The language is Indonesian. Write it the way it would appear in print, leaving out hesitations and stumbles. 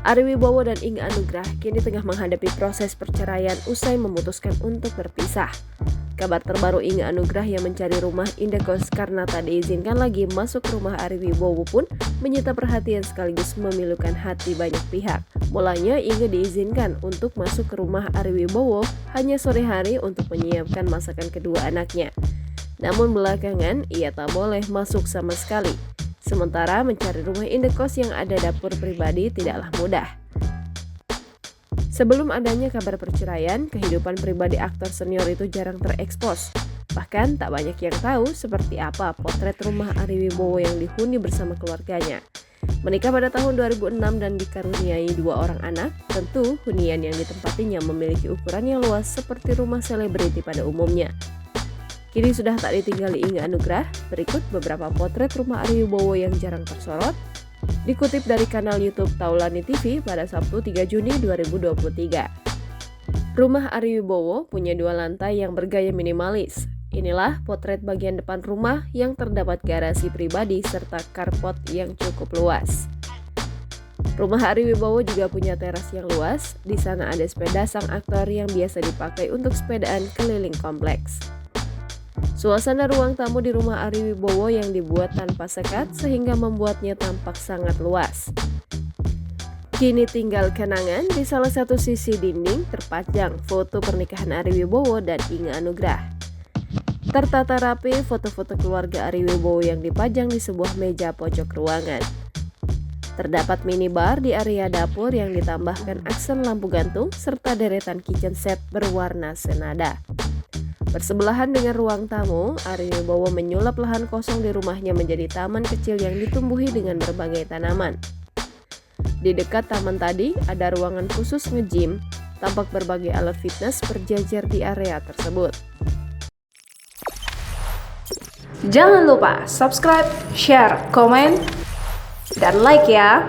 Ari Wibowo dan Inge Anugrah kini tengah menghadapi proses perceraian usai memutuskan untuk berpisah. Kabar terbaru Inge Anugrah yang mencari rumah indekos karena tak diizinkan lagi masuk rumah Ari Wibowo pun menyita perhatian sekaligus memilukan hati banyak pihak. Mulanya Inge diizinkan untuk masuk ke rumah Ari Wibowo hanya sore hari untuk menyiapkan masakan kedua anaknya. Namun belakangan ia tak boleh masuk sama sekali. Sementara mencari rumah indekos yang ada dapur pribadi tidaklah mudah. Sebelum adanya kabar perceraian, kehidupan pribadi aktor senior itu jarang terekspos. Bahkan tak banyak yang tahu seperti apa potret rumah Ari Wibowo yang dihuni bersama keluarganya. Menikah pada tahun 2006 dan dikaruniai 2 orang anak, tentu hunian yang ditempatinya memiliki ukuran yang luas seperti rumah selebriti pada umumnya. Kini sudah tak ditinggali Inge Anugrah, berikut beberapa potret rumah Ari Wibowo yang jarang tersorot, dikutip dari kanal YouTube Taulani TV pada Sabtu 3 Juni 2023. Rumah Ari Wibowo punya 2 lantai yang bergaya minimalis. Inilah potret bagian depan rumah yang terdapat garasi pribadi serta carport yang cukup luas. Rumah Ari Wibowo juga punya teras yang luas. Di sana ada sepeda sang aktor yang biasa dipakai untuk sepedaan keliling kompleks. Suasana ruang tamu di rumah Ari Wibowo yang dibuat tanpa sekat sehingga membuatnya tampak sangat luas. Kini tinggal kenangan, di salah satu sisi dinding terpajang foto pernikahan Ari Wibowo dan Inge Anugrah. Tertata rapi foto-foto keluarga Ari Wibowo yang dipajang di sebuah meja pojok ruangan. Terdapat minibar di area dapur yang ditambahkan aksen lampu gantung serta deretan kitchen set berwarna senada. Bersebelahan dengan ruang tamu, Ari Wibowo menyulap lahan kosong di rumahnya menjadi taman kecil yang ditumbuhi dengan berbagai tanaman. Di dekat taman tadi ada ruangan khusus nge-gym, tampak berbagai alat fitness berjajar di area tersebut. Jangan lupa subscribe, share, komen, dan like ya!